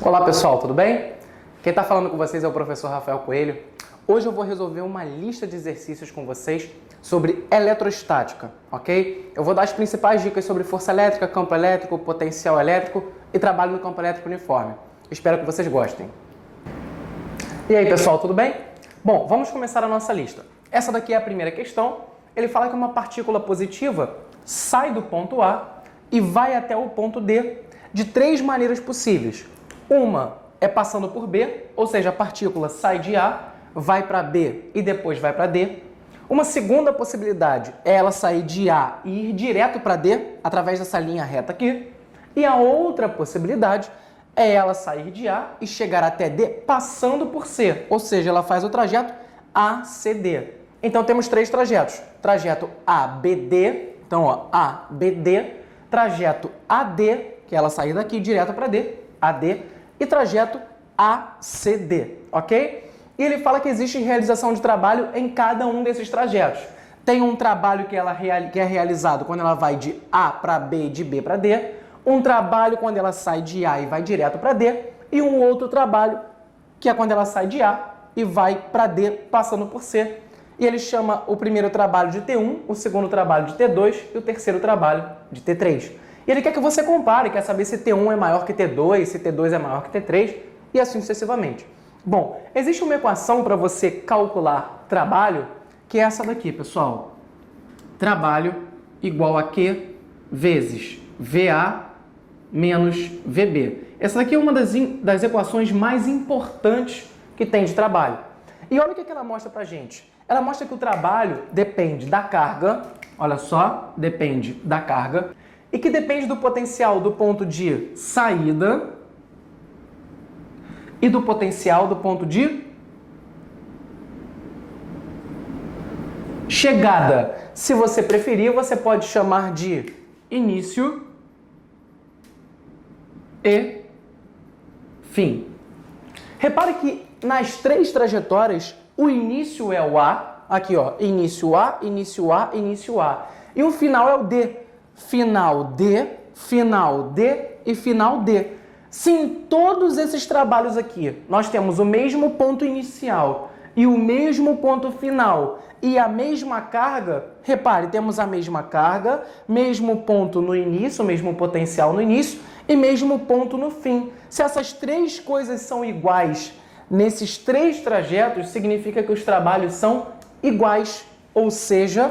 Olá pessoal, tudo bem? Quem está falando com vocês é o professor Rafael Coelho. Hoje eu vou resolver uma lista de exercícios com vocês sobre eletrostática, ok? Eu vou dar as principais dicas sobre força elétrica, campo elétrico, potencial elétrico e trabalho no campo elétrico uniforme. Espero que vocês gostem. E aí pessoal, tudo bem? Bom, vamos começar a nossa lista. Essa daqui é a primeira questão. Ele fala que uma partícula positiva sai do ponto A e vai até o ponto D de três maneiras possíveis. Uma é passando por B, ou seja, a partícula sai de A, vai para B e depois vai para D. Uma segunda possibilidade é ela sair de A e ir direto para D, através dessa linha reta aqui. E a outra possibilidade é ela sair de A e chegar até D passando por C, ou seja, ela faz o trajeto ACD. Então temos três trajetos. Trajeto ABD, então ó, ABD, trajeto AD, que é ela sair daqui direto para D, AD, e trajeto ACD, ok? E ele fala que existe realização de trabalho em cada um desses trajetos. Tem um trabalho que é realizado quando ela vai de A para B e de B para D, um trabalho quando ela sai de A e vai direto para D, e um outro trabalho que é quando ela sai de A e vai para D passando por C. E ele chama o primeiro trabalho de T1, o segundo trabalho de T2 e o terceiro trabalho de T3. E ele quer que você compare, quer saber se T1 é maior que T2, se T2 é maior que T3 e assim sucessivamente. Bom, existe uma equação para você calcular trabalho, que é essa daqui, pessoal. Trabalho igual a Q vezes VA menos VB. Essa daqui é uma das equações mais importantes que tem de trabalho. E olha o que ela mostra pra gente. Ela mostra que o trabalho depende da carga, olha só, depende da carga, e que depende do potencial do ponto de saída e do potencial do ponto de chegada. Se você preferir, você pode chamar de início e fim. Repare que nas três trajetórias, o início é o A, aqui ó, início A, início A, início A. E o final é o D. Final D, final D e final D. Se em todos esses trabalhos aqui nós temos o mesmo ponto inicial e o mesmo ponto final e a mesma carga, repare, temos a mesma carga, mesmo ponto no início, mesmo potencial no início e mesmo ponto no fim. Se essas três coisas são iguais nesses três trajetos, significa que os trabalhos são iguais, ou seja,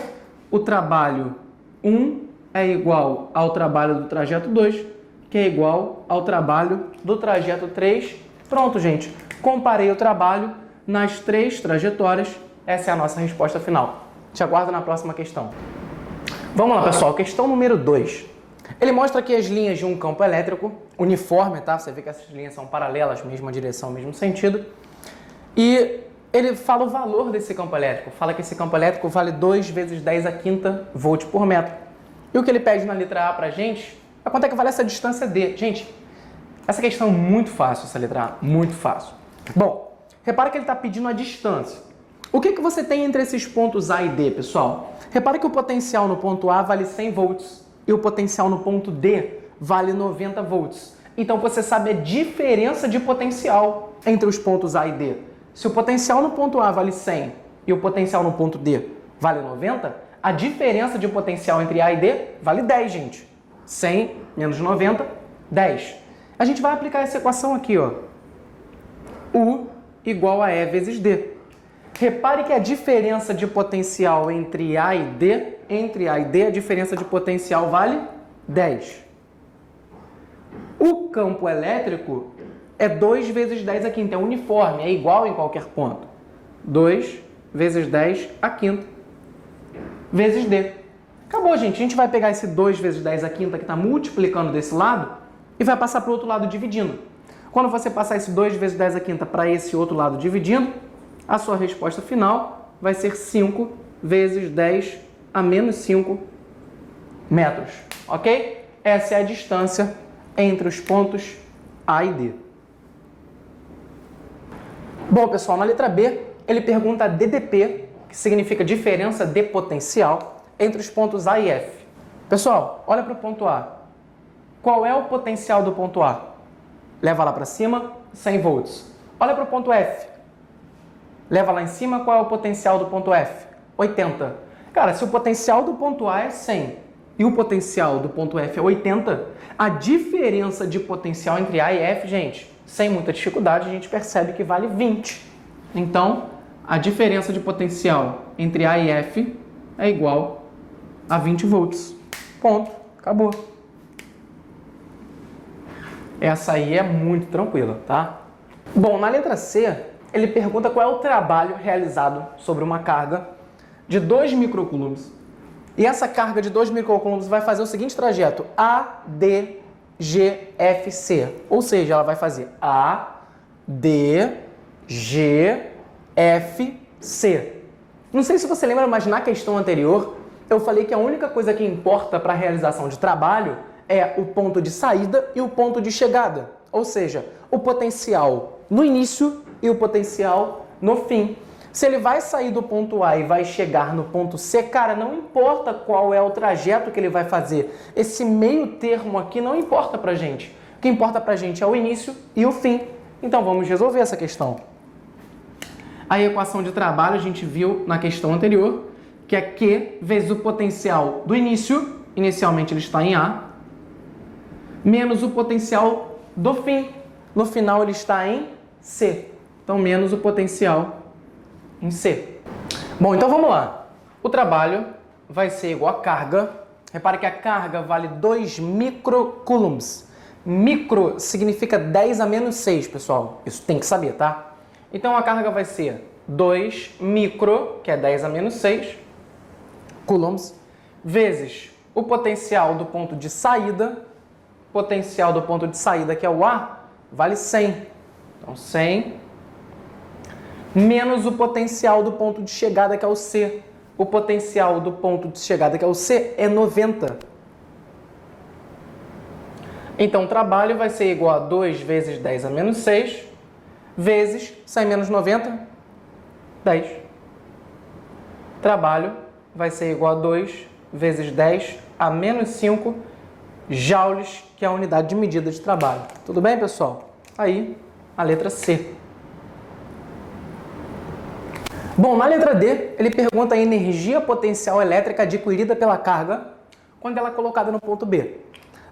o trabalho 1 é igual ao trabalho do trajeto 2, que é igual ao trabalho do trajeto 3. Pronto, gente. Comparei o trabalho nas três trajetórias. Essa é a nossa resposta final. Te aguardo na próxima questão. Vamos lá, pessoal. Questão número 2. Ele mostra aqui as linhas de um campo elétrico uniforme, tá? Você vê que essas linhas são paralelas, mesma direção, mesmo sentido. E ele fala o valor desse campo elétrico. Fala que esse campo elétrico vale 2 vezes 10 a quinta volt por metro. E o que ele pede na letra A pra gente é quanto é que vale essa distância D. Gente, essa questão é muito fácil, essa letra A, muito fácil. Bom, repara que ele está pedindo a distância. O que você tem entre esses pontos A e D, pessoal? Repara que o potencial no ponto A vale 100 volts e o potencial no ponto D vale 90 volts. Então você sabe a diferença de potencial entre os pontos A e D. Se o potencial no ponto A vale 100 e o potencial no ponto D vale 90, a diferença de potencial entre A e D vale 10, gente. 100 menos 90, 10. A gente vai aplicar essa equação aqui, ó. U igual a E vezes D. Repare que a diferença de potencial entre A e D, a diferença de potencial vale 10. O campo elétrico é 2 vezes 10 a quinta, é uniforme, é igual em qualquer ponto. 2 vezes 10 a quinta vezes D. Acabou, gente. A gente vai pegar esse 2 vezes 10 a quinta que está multiplicando desse lado e vai passar para o outro lado dividindo. Quando você passar esse 2 vezes 10 a quinta para esse outro lado dividindo, a sua resposta final vai ser 5 vezes 10 a menos 5 metros. Ok? Essa é a distância entre os pontos A e D. Bom, pessoal, na letra B, ele pergunta DDP, que significa diferença de potencial, entre os pontos A e F. Pessoal, olha para o ponto A. Qual é o potencial do ponto A? Leva lá para cima, 100 volts. Olha para o ponto F. Leva lá em cima, qual é o potencial do ponto F? 80. Cara, se o potencial do ponto A é 100 e o potencial do ponto F é 80, a diferença de potencial entre A e F, gente, sem muita dificuldade, a gente percebe que vale 20. Então, a diferença de potencial entre A e F é igual a 20 volts. Ponto. Acabou. Essa aí é muito tranquila, tá? Bom, na letra C, ele pergunta qual é o trabalho realizado sobre uma carga de 2 microcoulombs. E essa carga de 2 microcoulombs vai fazer o seguinte trajeto: A, D, G, F, C. Ou seja, ela vai fazer A, D, G, F, C. Não sei se você lembra, mas na questão anterior, eu falei que a única coisa que importa para a realização de trabalho é o ponto de saída e o ponto de chegada. Ou seja, o potencial no início e o potencial no fim. Se ele vai sair do ponto A e vai chegar no ponto C, cara, não importa qual é o trajeto que ele vai fazer. Esse meio termo aqui não importa pra gente. O que importa pra gente é o início e o fim. Então vamos resolver essa questão. A equação de trabalho a gente viu na questão anterior, que é Q vezes o potencial do início, inicialmente ele está em A, menos o potencial do fim. No final ele está em C. Então, menos o potencial em C. Bom, então vamos lá. O trabalho vai ser igual a carga. Repare que a carga vale 2 microcoulombs. Micro significa 10 a menos 6, pessoal. Isso tem que saber, tá? Então, a carga vai ser 2 micro, que é 10 a menos 6, coulombs, vezes o potencial do ponto de saída. Potencial do ponto de saída, que é o A, vale 100. Então, 100 menos o potencial do ponto de chegada, que é o C. O potencial do ponto de chegada, que é o C, é 90. Então, o trabalho vai ser igual a 2 vezes 10 a menos 6, vezes 100 menos 90, 10. Trabalho vai ser igual a 2 vezes 10 a menos 5 joules, que é a unidade de medida de trabalho. Tudo bem, pessoal? Aí, a letra C. Bom, na letra D, ele pergunta a energia potencial elétrica adquirida pela carga quando ela é colocada no ponto B.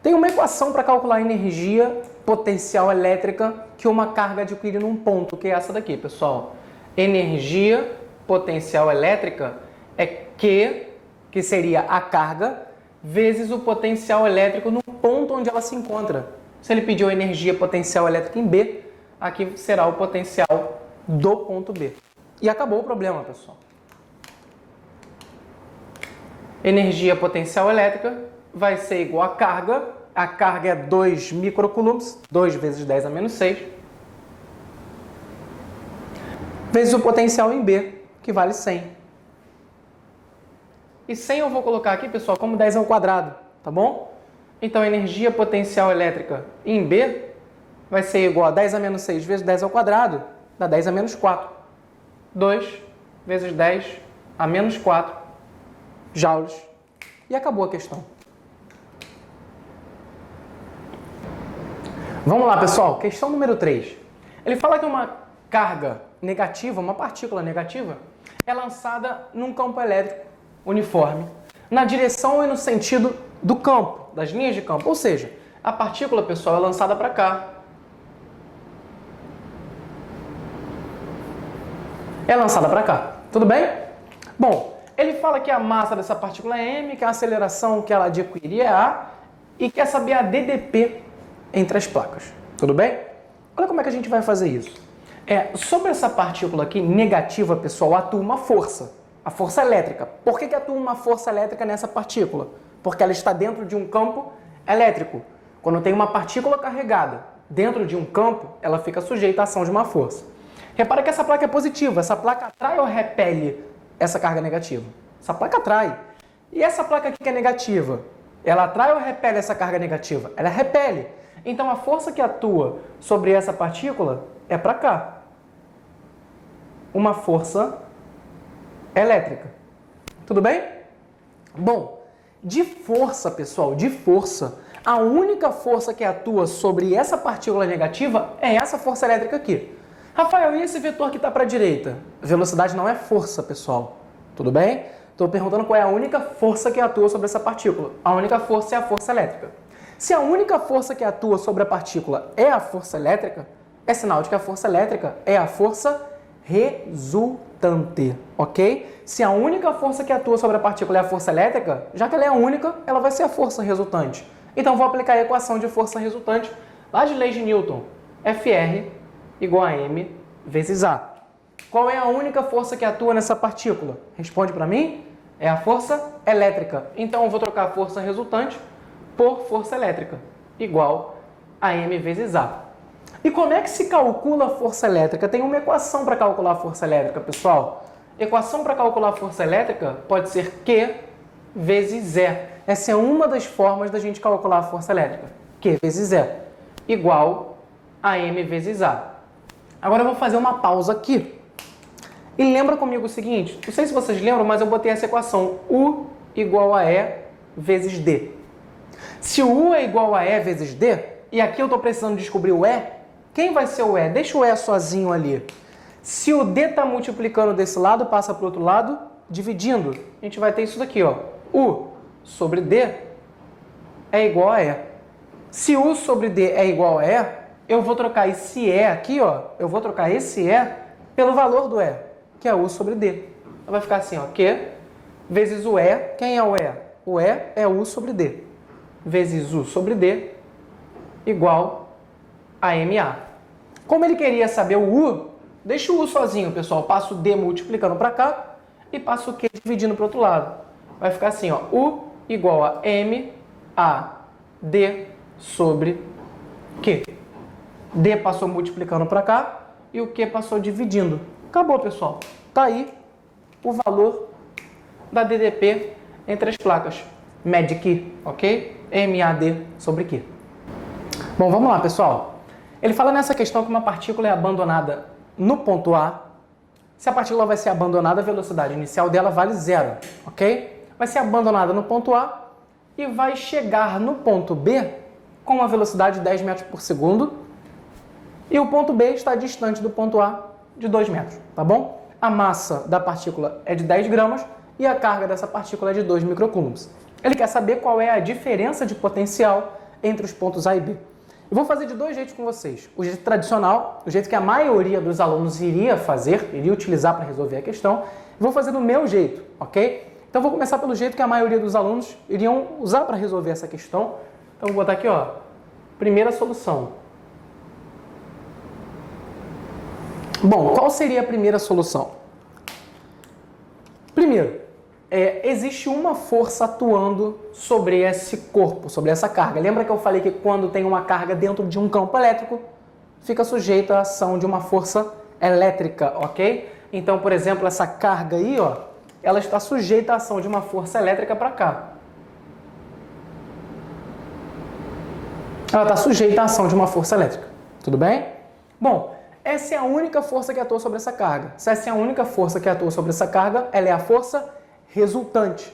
Tem uma equação para calcular a energia potencial elétrica que uma carga adquire num ponto, que é essa daqui, pessoal. Energia potencial elétrica é Q, que seria a carga, vezes o potencial elétrico no ponto onde ela se encontra. Se ele pediu energia potencial elétrica em B, aqui será o potencial do ponto B. E acabou o problema, pessoal. Energia potencial elétrica vai ser igual a carga. A carga é 2 microcoulombs, 2 vezes 10 a menos 6, vezes o potencial em B, que vale 100. E 100 eu vou colocar aqui, pessoal, como 10 ao quadrado, tá bom? Então, a energia potencial elétrica em B vai ser igual a 10 a menos 6 vezes 10 ao quadrado, dá 10 a menos 4. 2 vezes 10 a menos 4 joules. E acabou a questão. Vamos lá, pessoal. Questão número 3. Ele fala que uma carga negativa, uma partícula negativa, é lançada num campo elétrico uniforme, na direção e no sentido do campo, das linhas de campo. Ou seja, a partícula, pessoal, é lançada para cá. É lançada para cá. Tudo bem? Bom, ele fala que a massa dessa partícula é m, que a aceleração que ela adquire é a, e quer saber a DDP entre as placas. Tudo bem? Olha como é que a gente vai fazer isso. Sobre essa partícula aqui, negativa, pessoal, atua uma força. A força elétrica. Por que atua uma força elétrica nessa partícula? Porque ela está dentro de um campo elétrico. Quando tem uma partícula carregada dentro de um campo, ela fica sujeita à ação de uma força. Repara que essa placa é positiva. Essa placa atrai ou repele essa carga negativa? Essa placa atrai. E essa placa aqui que é negativa, ela atrai ou repele essa carga negativa? Ela repele. Então, a força que atua sobre essa partícula é para cá. Uma força elétrica. Tudo bem? Bom, de força, pessoal, de força, A única força que atua sobre essa partícula negativa é essa força elétrica aqui. Rafael, e esse vetor que está para a direita? Velocidade não é força, pessoal. Tudo bem? Estou perguntando qual é a única força que atua sobre essa partícula. A única força é a força elétrica. Se a única força que atua sobre a partícula é a força elétrica, é sinal de que a força elétrica é a força resultante, ok? Se a única força que atua sobre a partícula é a força elétrica, já que ela é a única, ela vai ser a força resultante. Então, vou aplicar a equação de força resultante lá de leis de Newton. Fr igual a m vezes A. Qual é a única força que atua nessa partícula? Responde para mim. É a força elétrica. Então, eu vou trocar a força resultante por força elétrica, igual a m vezes A. E como é que se calcula a força elétrica? Tem uma equação para calcular a força elétrica, pessoal. Equação para calcular a força elétrica pode ser Q vezes E. Essa é uma das formas da gente calcular a força elétrica. Q vezes E igual a m vezes A. Agora eu vou fazer uma pausa aqui. E lembra comigo o seguinte, não sei se vocês lembram, mas eu botei essa equação U igual a E vezes D. Se o U é igual a E vezes D, e aqui eu estou precisando descobrir o E, quem vai ser o E? Deixa o E sozinho ali. Se o D está multiplicando desse lado, passa para o outro lado, dividindo. A gente vai ter isso daqui, ó. U sobre D é igual a E. Se U sobre D é igual a E, eu vou trocar esse E aqui, ó. Eu vou trocar esse E pelo valor do E, que é U sobre D. Então vai ficar assim, ó. Q vezes o E. Quem é o E? O E é U sobre D. Vezes U sobre D igual a MA. Como ele queria saber o U, deixa o U sozinho, pessoal. Passo o D multiplicando para cá e passo o Q dividindo para o outro lado. Vai ficar assim, ó. U igual a MAD sobre Q. D passou multiplicando para cá e o Q passou dividindo. Acabou, pessoal. Tá aí o valor da DDP entre as placas. MED-Q, ok? MAD sobre Q. Bom, vamos lá, pessoal. Ele fala nessa questão que uma partícula é abandonada no ponto A. Se a partícula vai ser abandonada, a velocidade inicial dela vale 0, ok? Vai ser abandonada no ponto A e vai chegar no ponto B com uma velocidade de 10 metros por segundo. E o ponto B está distante do ponto A de 2 metros, tá bom? A massa da partícula é de 10 gramas e a carga dessa partícula é de 2 microcoulombs. Ele quer saber qual é a diferença de potencial entre os pontos A e B. Eu vou fazer de dois jeitos com vocês. O jeito tradicional, o jeito que a maioria dos alunos iria fazer, iria utilizar para resolver a questão. E vou fazer do meu jeito, ok? Então vou começar pelo jeito que a maioria dos alunos iriam usar para resolver essa questão. Então vou botar aqui, ó, primeira solução. Bom, qual seria a primeira solução? Primeiro, existe uma força atuando sobre esse corpo, sobre essa carga. Lembra que eu falei que quando tem uma carga dentro de um campo elétrico, fica sujeita à ação de uma força elétrica, ok? Então, por exemplo, essa carga aí, ó, ela está sujeita à ação de uma força elétrica para cá. Ela está sujeita à ação de uma força elétrica. Tudo bem? Bom, essa é a única força que atua sobre essa carga. Se essa é a única força que atua sobre essa carga, ela é a força resultante.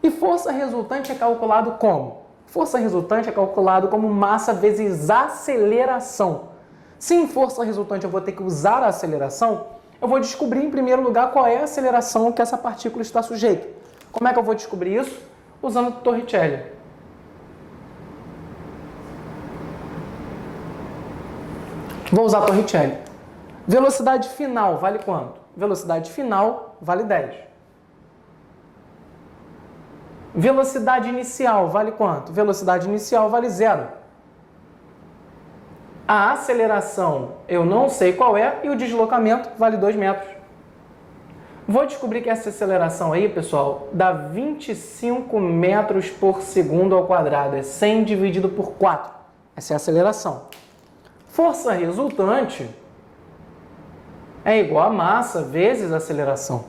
E força resultante é calculado como? Força resultante é calculado como massa vezes aceleração. Se em força resultante eu vou ter que usar a aceleração, eu vou descobrir em primeiro lugar qual é a aceleração que essa partícula está sujeita. Como é que eu vou descobrir isso? Usando Torricelli. Vou usar Torricelli. Velocidade final vale quanto? Velocidade final vale 10. Velocidade inicial vale quanto? Velocidade inicial vale 0. A aceleração eu não sei qual é e o deslocamento vale 2 metros. Vou descobrir que essa aceleração aí, pessoal, dá 25 metros por segundo ao quadrado. É 100 dividido por 4. Essa é a aceleração. Força resultante é igual a massa vezes a aceleração.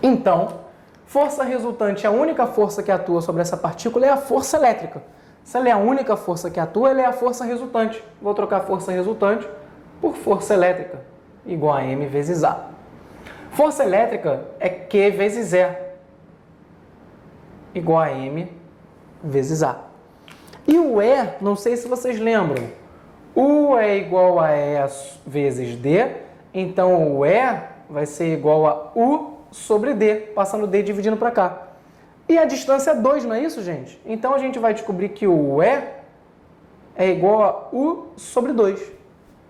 Então, força resultante, a única força que atua sobre essa partícula é a força elétrica. Se ela é a única força que atua, ela é a força resultante. Vou trocar força resultante por força elétrica, igual a M vezes A. Força elétrica é Q vezes E, igual a M vezes A. E o E, não sei se vocês lembram, U é igual a E vezes D, então o E vai ser igual a U sobre D, passando D dividindo para cá. E a distância é 2, não é isso, gente? Então a gente vai descobrir que o E é igual a U sobre 2,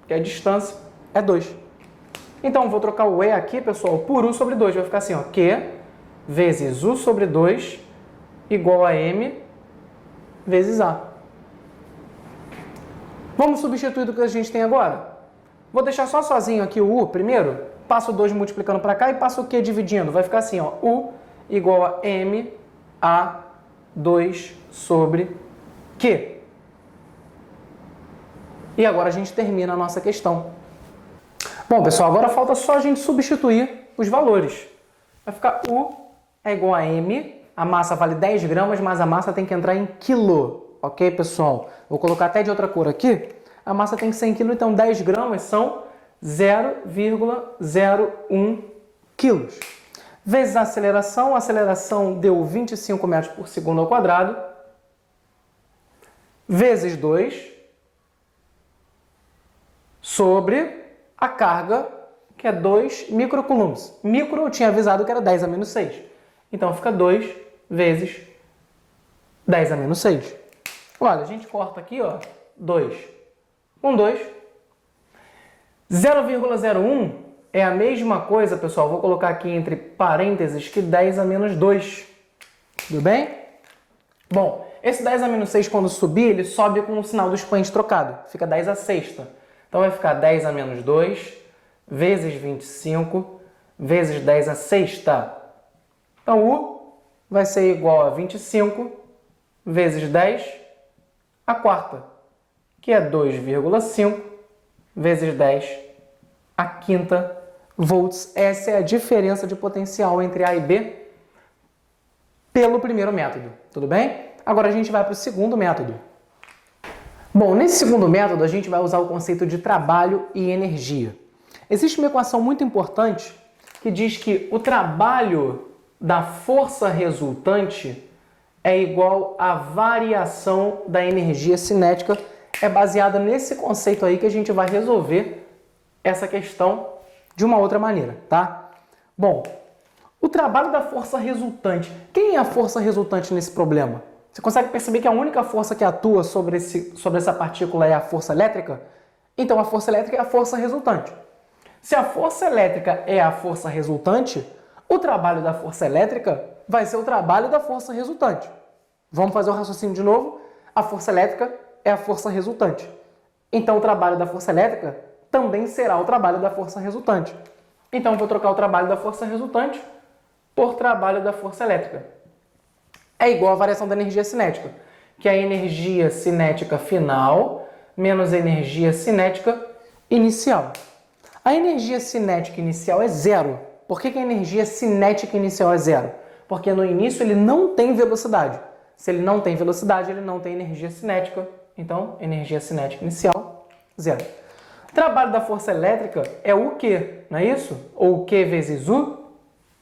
que a distância é 2. Então vou trocar o E aqui, pessoal, por U sobre 2. Vai ficar assim, ó, Q vezes U sobre 2 igual a M vezes A. Vamos substituir do que a gente tem agora? Vou deixar só sozinho aqui o U primeiro, passo o 2 multiplicando para cá e passo o Q dividindo. Vai ficar assim, ó, U igual a M A 2 sobre Q. E agora a gente termina a nossa questão. Bom, pessoal, agora falta só a gente substituir os valores. Vai ficar U é igual a M, a massa vale 10 gramas, mas a massa tem que entrar em quilo. Ok, pessoal? Vou colocar até de outra cor aqui. A massa tem que ser em quilo, então 10 gramas são 0,01 quilos. Vezes a aceleração deu 25 metros por segundo ao quadrado, vezes 2, sobre a carga, que é 2 microcoulombs. Micro eu tinha avisado que era 10 a menos 6. Então fica 2 vezes 10 a menos 6. Olha, a gente corta aqui, ó, 2 com 2. 0,01 é a mesma coisa, pessoal, vou colocar aqui entre parênteses, que 10 a menos 2. Tudo bem? Bom, esse 10 a menos 6, quando subir, ele sobe com o sinal do expoente trocado. Fica 10 a sexta. Então vai ficar 10 a menos 2 vezes 25 vezes 10 a sexta. Então U vai ser igual a 25 vezes 10 a quarta, que é 2,5 vezes 10 a quinta volts. Essa é a diferença de potencial entre A e B pelo primeiro método, tudo bem? Agora a gente vai para o segundo método. Bom, nesse segundo método a gente vai usar o conceito de trabalho e energia. Existe uma equação muito importante que diz que o trabalho da força resultante é igual à variação da energia cinética. É baseada nesse conceito aí que a gente vai resolver essa questão de uma outra maneira, tá? Bom, o trabalho da força resultante. Quem é a força resultante nesse problema? Você consegue perceber que a única força que atua sobre essa partícula é a força elétrica? Então a força elétrica é a força resultante. Se a força elétrica é a força resultante, o trabalho da força elétrica vai ser o trabalho da força resultante. Vamos fazer o raciocínio de novo? A força elétrica é a força resultante. Então o trabalho da força elétrica também será o trabalho da força resultante. Então eu vou trocar o trabalho da força resultante por trabalho da força elétrica. É igual à variação da energia cinética, que é a energia cinética final menos a energia cinética inicial. A energia cinética inicial é zero. Por que a energia cinética inicial é zero? Porque no início ele não tem velocidade. Se ele não tem velocidade, ele não tem energia cinética. Então, energia cinética inicial, zero. O trabalho da força elétrica é o Q, não é isso? Ou Q vezes U.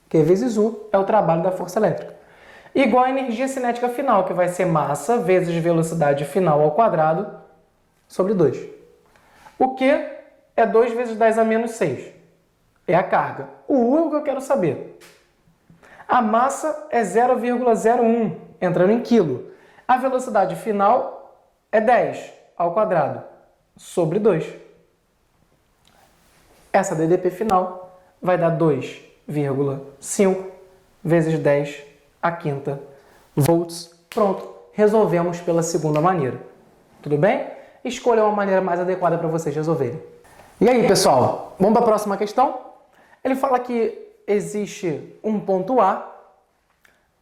Q vezes U é o trabalho da força elétrica. Igual a energia cinética final, que vai ser massa vezes velocidade final ao quadrado sobre 2. O Q é 2 vezes 10 a menos 6. É a carga. O U é o que eu quero saber. A massa é 0,01, entrando em quilo. A velocidade final é 10 ao quadrado sobre 2. Essa DDP final vai dar 2,5 vezes 10 a quinta volts. Pronto, resolvemos pela segunda maneira. Tudo bem? Escolha uma maneira mais adequada para vocês resolverem. E aí, pessoal, vamos para a próxima questão? Ele fala que existe um ponto A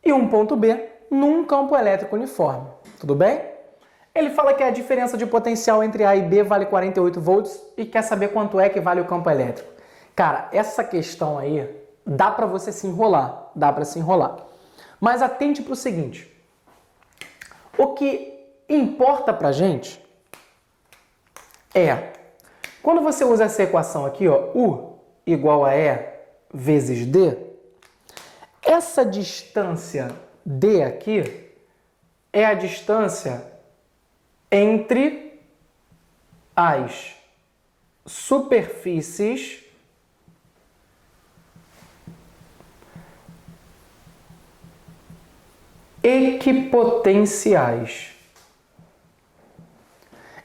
e um ponto B num campo elétrico uniforme. Tudo bem? Ele fala que a diferença de potencial entre A e B vale 48 volts e quer saber quanto é que vale o campo elétrico. Cara, essa questão aí dá para você se enrolar, dá para se enrolar. Mas atente para o seguinte, o que importa para a gente é, quando você usa essa equação aqui, ó, U igual a E vezes D, essa distância D aqui é a distância entre as superfícies equipotenciais.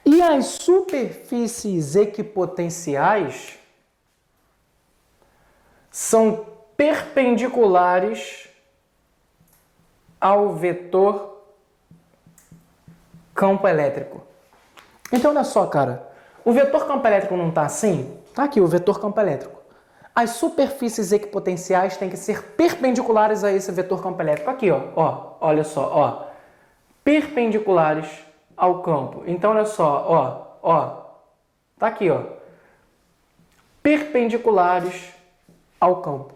E as superfícies equipotenciais são perpendiculares ao vetor campo elétrico. Então, olha só, cara. O vetor campo elétrico não está assim? Está aqui o vetor campo elétrico. As superfícies equipotenciais têm que ser perpendiculares a esse vetor campo elétrico. Aqui, ó, olha só, ó. Perpendiculares ao campo. Então, olha só, ó. Tá aqui, ó. Perpendiculares ao campo.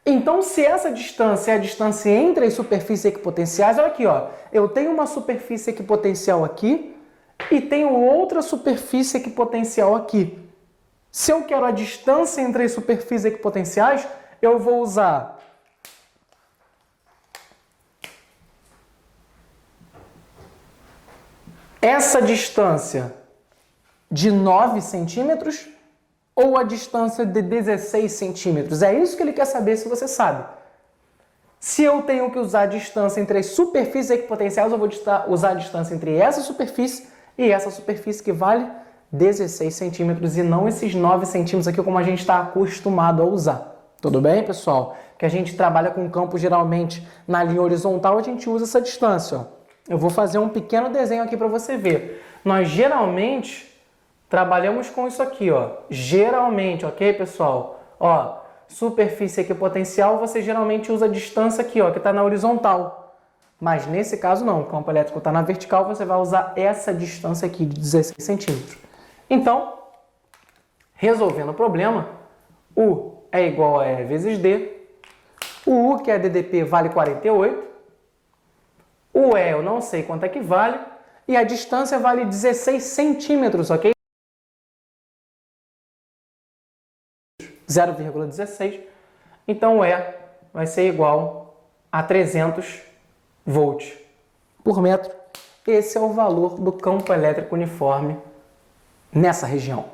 Então, se essa distância é a distância entre as superfícies equipotenciais, olha aqui, ó. Eu tenho uma superfície equipotencial aqui e tenho outra superfície equipotencial aqui. Se eu quero a distância entre as superfícies equipotenciais, eu vou usar essa distância de 9 centímetros ou a distância de 16 centímetros. É isso que ele quer saber se você sabe. Se eu tenho que usar a distância entre as superfícies equipotenciais, eu vou usar a distância entre essa superfície e essa superfície que vale 16 centímetros e não esses 9 centímetros aqui como a gente está acostumado a usar. Tudo bem, pessoal? Que a gente trabalha com campo geralmente na linha horizontal, a gente usa essa distância. Ó. Eu vou fazer um pequeno desenho aqui para você ver. Nós geralmente trabalhamos com isso aqui, ó. Geralmente, ok, pessoal? Ó, superfície equipotencial, você geralmente usa a distância aqui, ó, que está na horizontal. Mas nesse caso não, o campo elétrico está na vertical, você vai usar essa distância aqui de 16 centímetros. Então, resolvendo o problema, U é igual a E vezes D. O U, que é DDP, vale 48. O E eu não sei quanto é que vale. E a distância vale 16 centímetros, ok? 0,16. Então o E vai ser igual a 300 volts por metro. Esse é o valor do campo elétrico uniforme nessa região.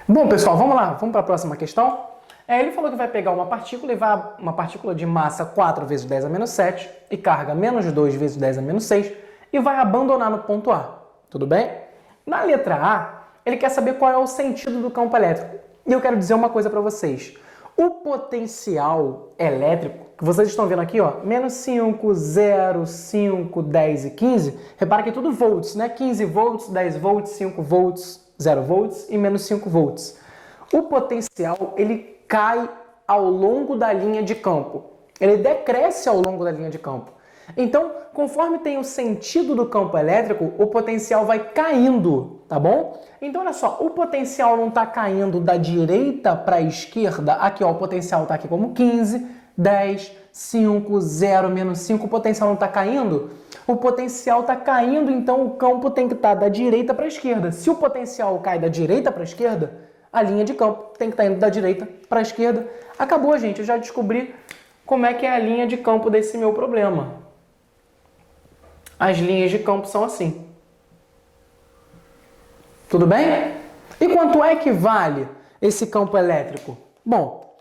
Bom, pessoal, vamos lá. Vamos para a próxima questão. Ele falou que vai pegar uma partícula e vai uma partícula de massa 4 vezes 10 a menos 7 e carga menos 2 vezes 10 a menos 6 e vai abandonar no ponto A. Tudo bem? Na letra A, ele quer saber qual é o sentido do campo elétrico. E eu quero dizer uma coisa para vocês. O potencial elétrico, que vocês estão vendo aqui, ó, menos 5, 0, 5, 10 e 15, repara que é tudo volts, né? 15 volts, 10 volts, 5 volts, 0 volts e menos 5 volts. O potencial, ele cai ao longo da linha de campo. Ele decresce ao longo da linha de campo. Então, conforme tem o sentido do campo elétrico, o potencial vai caindo, tá bom? Então, olha só, o potencial não está caindo da direita para a esquerda. Aqui, ó, o potencial está aqui como 15, 10, 5, 0, menos 5. O potencial não está caindo? O potencial está caindo, então o campo tem que estar da direita para a esquerda. Se o potencial cai da direita para a esquerda, a linha de campo tem que estar indo da direita para a esquerda. Acabou, gente. Eu já descobri como é que é a linha de campo desse meu problema. As linhas de campo são assim. Tudo bem? E quanto é que vale esse campo elétrico? Bom,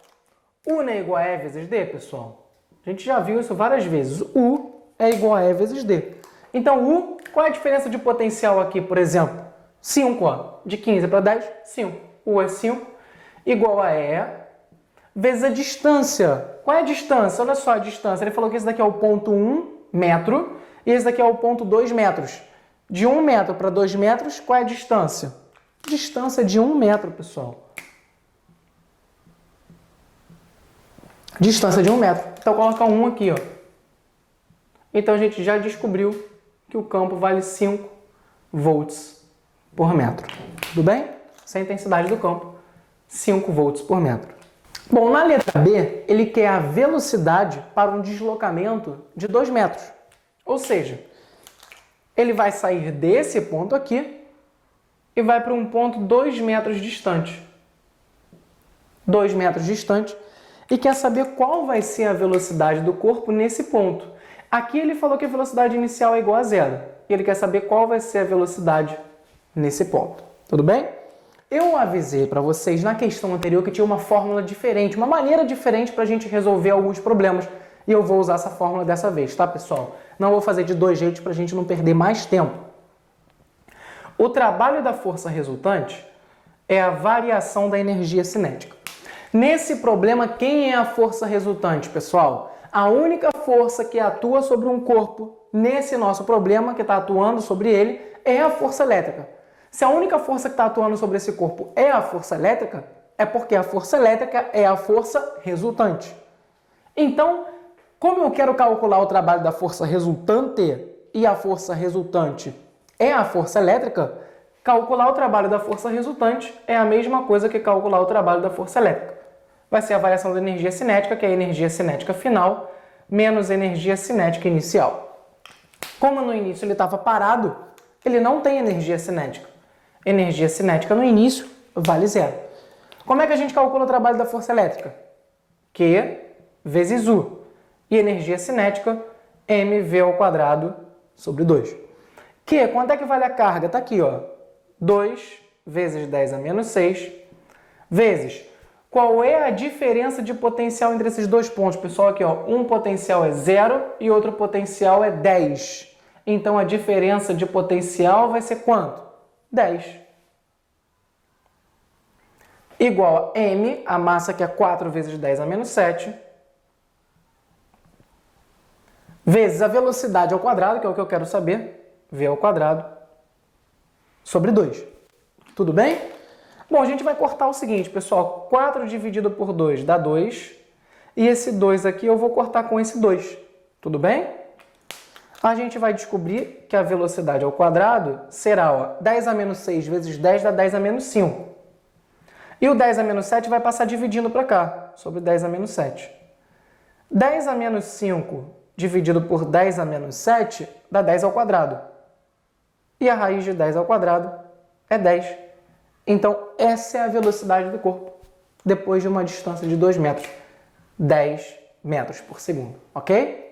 U não é igual a E vezes D, pessoal? A gente já viu isso várias vezes. U é igual a E vezes D. Então, U, qual é a diferença de potencial aqui, por exemplo? 5, ó. De 15 para 10, 5. U é 5, igual a E, vezes a distância. Qual é a distância? Olha só a distância. Ele falou que esse daqui é o ponto 1 metro e esse daqui é o ponto 2 metros. De 1 metro para 2 metros, qual é a distância? Distância de 1 metro, pessoal. Distância de 1 metro. Então, coloca 1 aqui, ó. Então, a gente já descobriu que o campo vale 5 volts por metro. Tudo bem? Essa é a intensidade do campo, 5 volts por metro. Bom, na letra B, ele quer a velocidade para um deslocamento de 2 metros. Ou seja, ele vai sair desse ponto aqui e vai para um ponto 2 metros distante. 2 metros distante. E quer saber qual vai ser a velocidade do corpo nesse ponto. Aqui ele falou que a velocidade inicial é igual a zero. E ele quer saber qual vai ser a velocidade nesse ponto. Tudo bem? Eu avisei para vocês na questão anterior que tinha uma fórmula diferente, uma maneira diferente para a gente resolver alguns problemas. E eu vou usar essa fórmula dessa vez, tá, pessoal? Não vou fazer de dois jeitos para a gente não perder mais tempo. O trabalho da força resultante é a variação da energia cinética. Nesse problema, quem é a força resultante, pessoal? A única força que atua sobre um corpo, nesse nosso problema, que está atuando sobre ele, é a força elétrica. Se a única força que está atuando sobre esse corpo é a força elétrica, é porque a força elétrica é a força resultante. Então, como eu quero calcular o trabalho da força resultante e a força resultante é a força elétrica, calcular o trabalho da força resultante é a mesma coisa que calcular o trabalho da força elétrica. Vai ser a variação da energia cinética, que é a energia cinética final, menos a energia cinética inicial. Como no início ele estava parado, ele não tem energia cinética. Energia cinética no início vale zero. Como é que a gente calcula o trabalho da força elétrica? Q vezes U. E energia cinética, mv ao quadrado sobre 2. Q, quanto é que vale a carga? Está aqui, ó. 2 vezes 10 a menos 6, vezes... Qual é a diferença de potencial entre esses dois pontos? Pessoal, aqui, ó, um potencial é 0 e outro potencial é 10. Então, a diferença de potencial vai ser quanto? 10. Igual a m, a massa que é 4 vezes 10 a menos 7, vezes a velocidade ao quadrado, que é o que eu quero saber, v ao quadrado, sobre 2. Tudo bem? Bom, a gente vai cortar o seguinte, pessoal. 4 dividido por 2 dá 2. E esse 2 aqui eu vou cortar com esse 2. Tudo bem? A gente vai descobrir que a velocidade ao quadrado será, ó, 10 a menos 6 vezes 10 dá 10 a menos 5. E o 10 a menos 7 vai passar dividindo para cá, sobre 10 a menos 7. 10 a menos 5 dividido por 10 a menos 7 dá 10 ao quadrado. E a raiz de 10 ao quadrado é 10. Então, essa é a velocidade do corpo, depois de uma distância de 2 metros. 10 metros por segundo, ok?